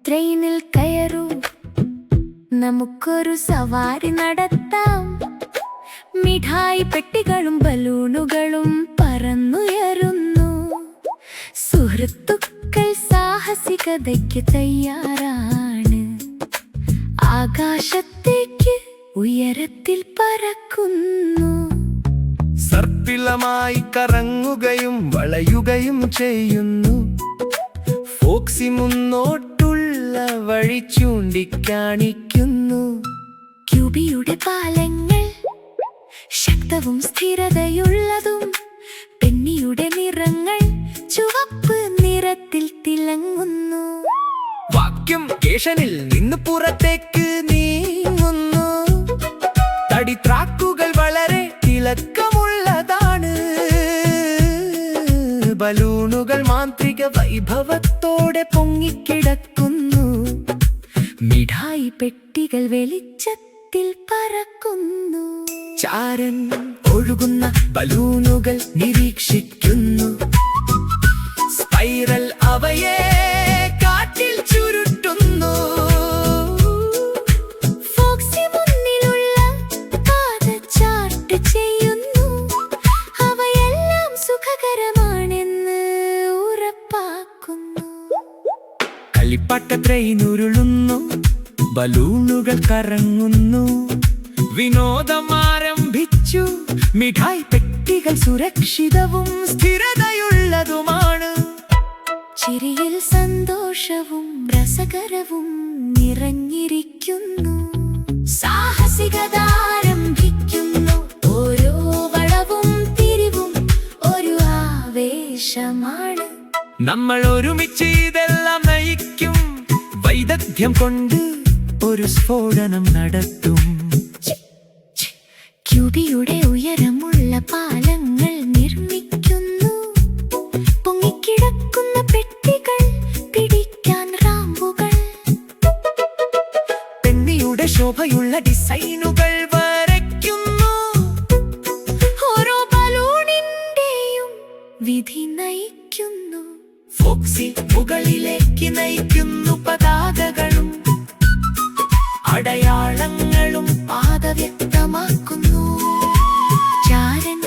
ട്രെയിനിൽ കയറൂ, നമുക്കൊരു സവാരി നടത്താം. മിഠായി പെട്ടികളും ബലൂണുകളും പറന്നുയരുന്നു. സുഹൃത്തുക്കൾ സാഹസികതയ്ക്ക് തയ്യാറാണ്. ആകാശത്തേക്ക് ഉയരത്തിൽ പറക്കുന്നു. സർപ്പിളമായി കറങ്ങുകയും വളയുകയും ചെയ്യുന്നു. ഫോക്സി മുന്നോട്ടുള്ള വഴി ചൂണ്ടിക്കാണിക്കുന്നു. ക്യൂബിയുടെ പാലങ്ങൾ ശക്തവും സ്ഥിരതയുള്ളതും. പെന്നിയുടെ നിറങ്ങൾ ചുവപ്പ് നിറത്തിൽ തിളങ്ങുന്നു. വാക്യം സ്റ്റേഷനിൽ നിന്ന് പുറത്തേക്ക് നീങ്ങുന്നു. തടി ട്രാക്കുകൾ വളരെ തിളക്കമുള്ളതാണ്. ബലൂണുകൾ മാന്ത്രിക വൈഭവത്തോടെ പൊങ്ങിക്കിടക്കുന്നു. മിഠായി പെട്ടികൾ വെളിച്ചത്തിൽ പറക്കുന്നു. ചാരൻ ഒഴുകുന്ന ബലൂണുകൾ നിരീക്ഷിക്കുന്നു. സ്പൈറൽ അവയെ കാറ്റിൽ ചുരുട്ടുന്നു. ഫോക്സി മുന്നിലുള്ള പാത ചാർട്ട് ചെയ്യുന്നു. അവയെല്ലാം സുഖകരമാണെന്ന് ഉറപ്പാക്കുന്നു. കളിപ്പാട്ട ട്രെയിൻ ഉരുളുന്നു. ബലൂണുകൾ കറങ്ങുന്നു. വിനോദം ആരംഭിച്ചു. മിഠായി പെട്ടികൾ സുരക്ഷിതവും സ്ഥിരതയുള്ളതുമാണ്. ചിരിയിൽ സന്തോഷവും രസകരവും നിറഞ്ഞിരിക്കുന്നു. സാഹസികത ആരംഭിക്കുന്നു. ഓരോ വളവും തിരിവും ഒരു ആവേശമാണ്. നമ്മൾ ഒരുമിച്ച് ഇതെല്ലാം നയിക്കും. വൈദഗ്ധ്യം കൊണ്ട് ഒരു സ്ഫോടനം നടത്തും. ക്യൂബിയുടെ ഉയരമുള്ള പാലങ്ങൾ നിർമ്മിക്കുന്നു. പൊങ്ങിക്കിടക്കുന്ന പെട്ടികൾ പിടിക്കാൻ റാമ്പുകൾ. പെന്നിയുടെ ശോഭയുള്ള ഡിസൈനുകൾ വരയ്ക്കുന്നു. ഓരോ ബലൂണിന്റെയും വിധി നയിക്കുന്നു. ഫോക്സി മുകളിലേക്ക് നയിക്കുന്നു. പതാകകളും അടയാളങ്ങളും പാത വ്യക്തമാക്കുന്നു. ചാരൻ